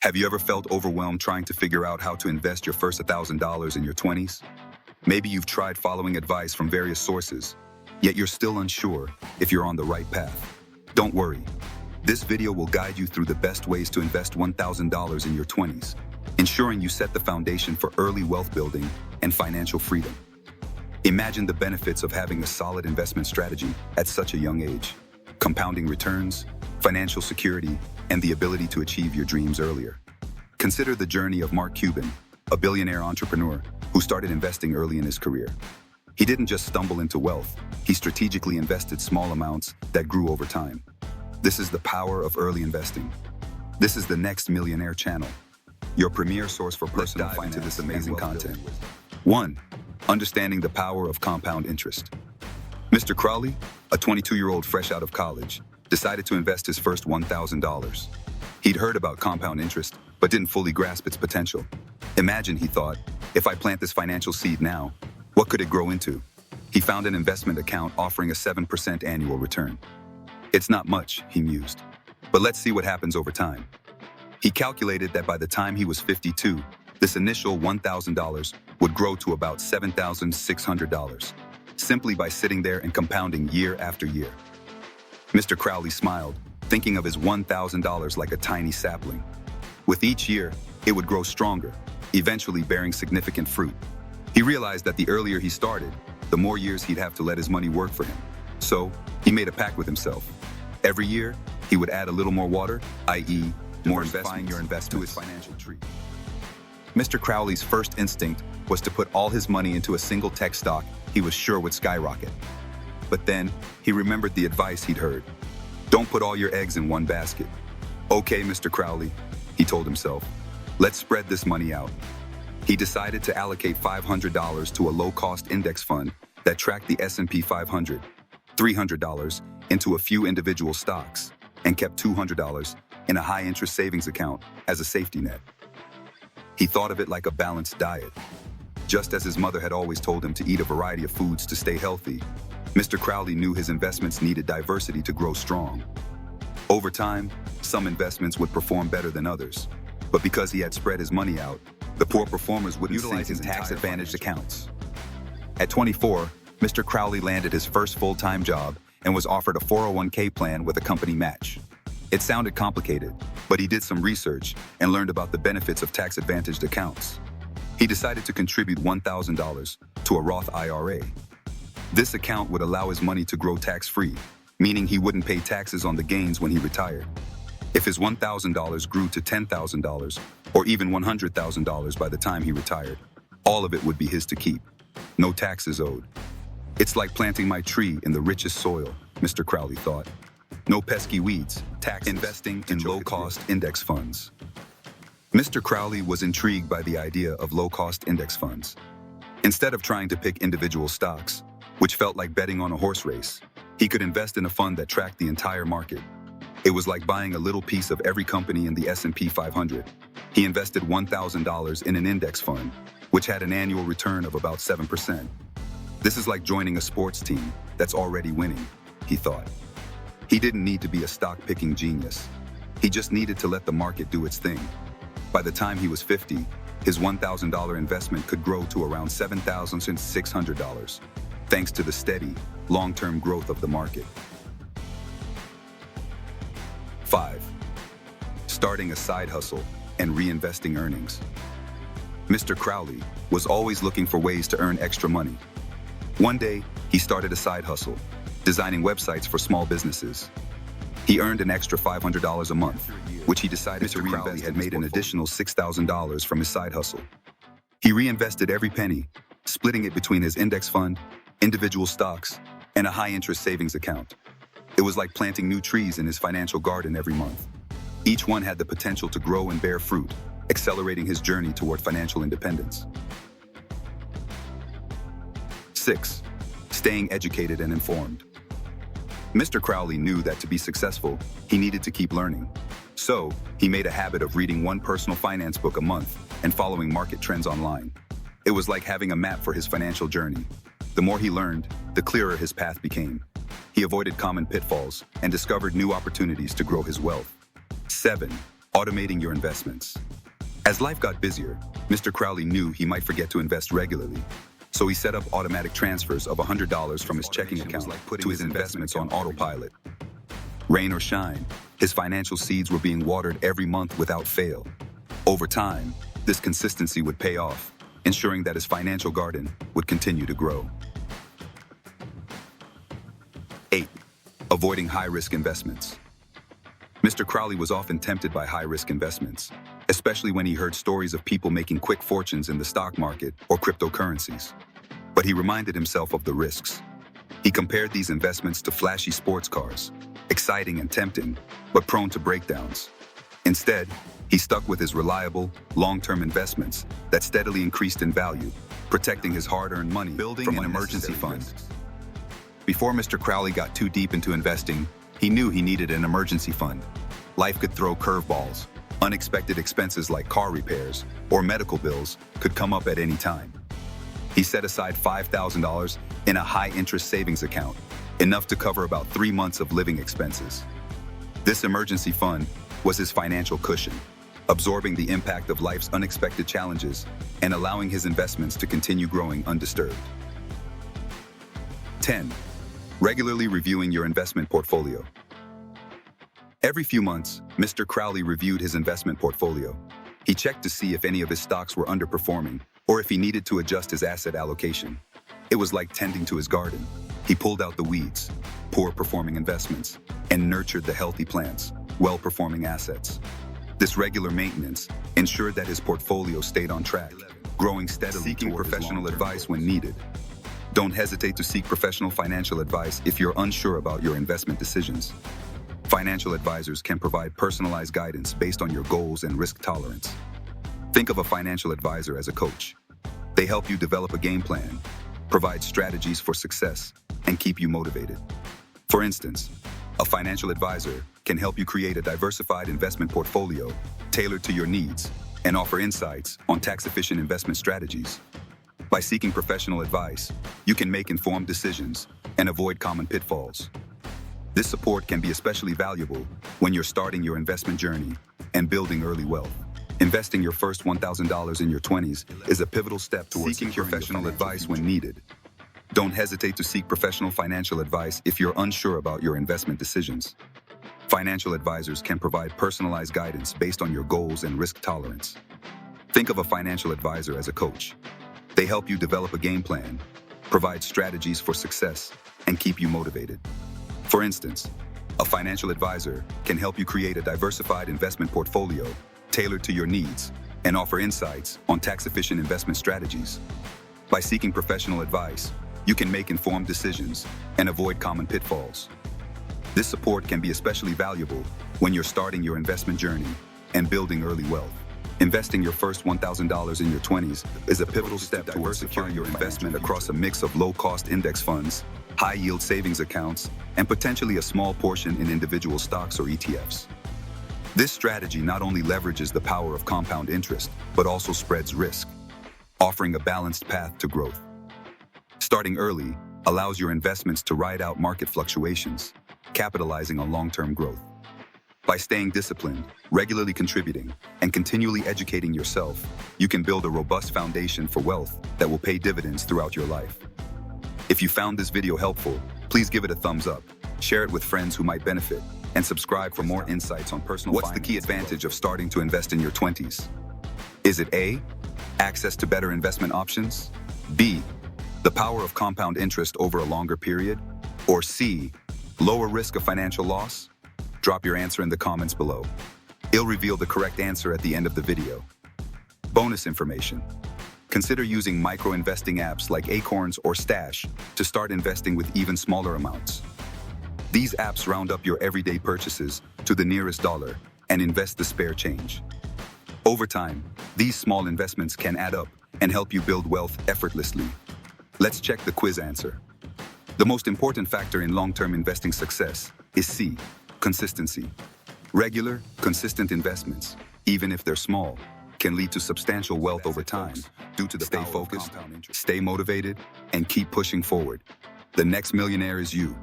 Have you ever felt overwhelmed trying to figure out how to invest your first $1,000 in your 20s? Maybe you've tried following advice from various sources, yet you're still unsure if you're on the right path. Don't worry. This video will guide you through the best ways to invest $1,000 in your 20s, ensuring you set the foundation for early wealth building and financial freedom. Imagine the benefits of having a solid investment strategy at such a young age. Compounding returns, financial security, and the ability to achieve your dreams earlier. Consider the journey of Mark Cuban, a billionaire entrepreneur who started investing early in his career. He didn't just stumble into wealth, he strategically invested small amounts that grew over time. This is the power of early investing. This is the Next Millionaire channel, your premier source for personal finance into this amazing content. 1. Understanding the power of compound interest. Mr. Crowley, a 22-year-old fresh out of college, decided to invest his first $1,000. He'd heard about compound interest, but didn't fully grasp its potential. Imagine, he thought, if I plant this financial seed now, what could it grow into? He found an investment account offering a 7% annual return. It's not much, he mused, but let's see what happens over time. He calculated that by the time he was 52, this initial $1,000 would grow to about $7,600, simply by sitting there and compounding year after year. Mr. Crowley smiled, thinking of his $1,000 like a tiny sapling. With each year, it would grow stronger, eventually bearing significant fruit. He realized that the earlier he started, the more years he'd have to let his money work for him. So, he made a pact with himself. Every year, he would add a little more water, i.e., more investments to his financial tree. Mr. Crowley's first instinct was to put all his money into a single tech stock he was sure would skyrocket. But then, he remembered the advice he'd heard. Don't put all your eggs in one basket. Okay, Mr. Crowley, he told himself, let's spread this money out. He decided to allocate $500 to a low-cost index fund that tracked the S&P 500, $300 into a few individual stocks, and kept $200 in a high-interest savings account as a safety net. He thought of it like a balanced diet. Just as his mother had always told him to eat a variety of foods to stay healthy, Mr. Crowley knew his investments needed diversity to grow strong. Over time, some investments would perform better than others, but because he had spread his money out, the poor performers would utilize his tax-advantaged accounts. At 24, Mr. Crowley landed his first full-time job and was offered a 401k plan with a company match. It sounded complicated, but he did some research and learned about the benefits of tax-advantaged accounts. He decided to contribute $1,000 to a Roth IRA. This account would allow his money to grow tax-free, meaning he wouldn't pay taxes on the gains when he retired. If his $1,000 grew to $10,000, or even $100,000 by the time he retired, all of it would be his to keep. No taxes owed. It's like planting my tree in the richest soil, Mr. Crowley thought. No pesky weeds, tax investing in low-cost index funds. Mr. Crowley was intrigued by the idea of low-cost index funds. Instead of trying to pick individual stocks, which felt like betting on a horse race, he could invest in a fund that tracked the entire market. It was like buying a little piece of every company in the S&P 500. He invested $1,000 in an index fund, which had an annual return of about 7%. This is like joining a sports team that's already winning, he thought. He didn't need to be a stock-picking genius. He just needed to let the market do its thing. By the time he was 50, his $1,000 investment could grow to around $7,600, thanks to the steady, long-term growth of the market. 5. Starting a side hustle and reinvesting earnings. Mr. Crowley was always looking for ways to earn extra money. One day, he started a side hustle, designing websites for small businesses. He earned an extra $500 a month, which he decided to reinvest. He had made an additional $6,000 from his side hustle. He reinvested every penny, splitting it between his index fund, individual stocks, and a high-interest savings account. It was like planting new trees in his financial garden every month. Each one had the potential to grow and bear fruit, accelerating his journey toward financial independence. 6. Staying educated and informed. Mr. Crowley knew that to be successful, he needed to keep learning. So, he made a habit of reading one personal finance book a month and following market trends online. It was like having a map for his financial journey. The more he learned, the clearer his path became. He avoided common pitfalls and discovered new opportunities to grow his wealth. 7. Automating your investments. As life got busier, Mr. Crowley knew he might forget to invest regularly. So he set up automatic transfers of $100 from his checking account to his investments on autopilot. Rain or shine, his financial seeds were being watered every month without fail. Over time, this consistency would pay off, ensuring that his financial garden would continue to grow. 8. Avoiding high-risk investments. Mr. Crowley was often tempted by high-risk investments, especially when he heard stories of people making quick fortunes in the stock market or cryptocurrencies. But he reminded himself of the risks. He compared these investments to flashy sports cars, exciting and tempting, but prone to breakdowns. Instead, he stuck with his reliable, long-term investments that steadily increased in value, protecting his hard-earned money from an emergency fund. Before Mr. Crowley got too deep into investing, he knew he needed an emergency fund. Life could throw curveballs. Unexpected expenses like car repairs or medical bills could come up at any time. He set aside $5,000 in a high-interest savings account, enough to cover about 3 months of living expenses. This emergency fund was his financial cushion, absorbing the impact of life's unexpected challenges and allowing his investments to continue growing undisturbed. 10. Regularly reviewing your investment portfolio. Every few months, Mr. Crowley reviewed his investment portfolio. He checked to see if any of his stocks were underperforming or if he needed to adjust his asset allocation. It was like tending to his garden. He pulled out the weeds, poor-performing investments, and nurtured the healthy plants, well-performing assets. This regular maintenance ensured that his portfolio stayed on track, growing steadily. Seeking professional advice when needed. Don't hesitate to seek professional financial advice if you're unsure about your investment decisions. Financial advisors can provide personalized guidance based on your goals and risk tolerance. Think of a financial advisor as a coach. They help you develop a game plan, provide strategies for success, and keep you motivated. For instance, a financial advisor can help you create a diversified investment portfolio tailored to your needs and offer insights on tax-efficient investment strategies. By seeking professional advice, you can make informed decisions and avoid common pitfalls. This support can be especially valuable when you're starting your investment journey and building early wealth. Investing your first $1,000 in your 20s is a pivotal step towards seeking professional advice when needed. Don't hesitate to seek professional financial advice if you're unsure about your investment decisions. Financial advisors can provide personalized guidance based on your goals and risk tolerance. Think of a financial advisor as a coach. They help you develop a game plan, provide strategies for success, and keep you motivated. For instance, a financial advisor can help you create a diversified investment portfolio tailored to your needs and offer insights on tax-efficient investment strategies. By seeking professional advice, you can make informed decisions and avoid common pitfalls. This support can be especially valuable when you're starting your investment journey and building early wealth. Investing your first $1,000 in your 20s is a pivotal step towards securing your investment across a mix of low-cost index funds, high-yield savings accounts, and potentially a small portion in individual stocks or ETFs. This strategy not only leverages the power of compound interest, but also spreads risk, offering a balanced path to growth. Starting early allows your investments to ride out market fluctuations, capitalizing on long-term growth. By staying disciplined, regularly contributing, and continually educating yourself, you can build a robust foundation for wealth that will pay dividends throughout your life. If you found this video helpful, please give it a thumbs up, share it with friends who might benefit, and subscribe for more insights on personal finance. What's the key advantage of starting to invest in your 20s? Is it A, access to better investment options? B, the power of compound interest over a longer period? Or C, lower risk of financial loss? Drop your answer in the comments below. It'll reveal the correct answer at the end of the video. Bonus information. Consider using micro-investing apps like Acorns or Stash to start investing with even smaller amounts. These apps round up your everyday purchases to the nearest dollar and invest the spare change. Over time, these small investments can add up and help you build wealth effortlessly. Let's check the quiz answer. The most important factor in long-term investing success is C, consistency. Regular, consistent investments, even if they're small, can lead to substantial wealth over time due to the stay focused, stay motivated, and keep pushing forward. The next millionaire is you.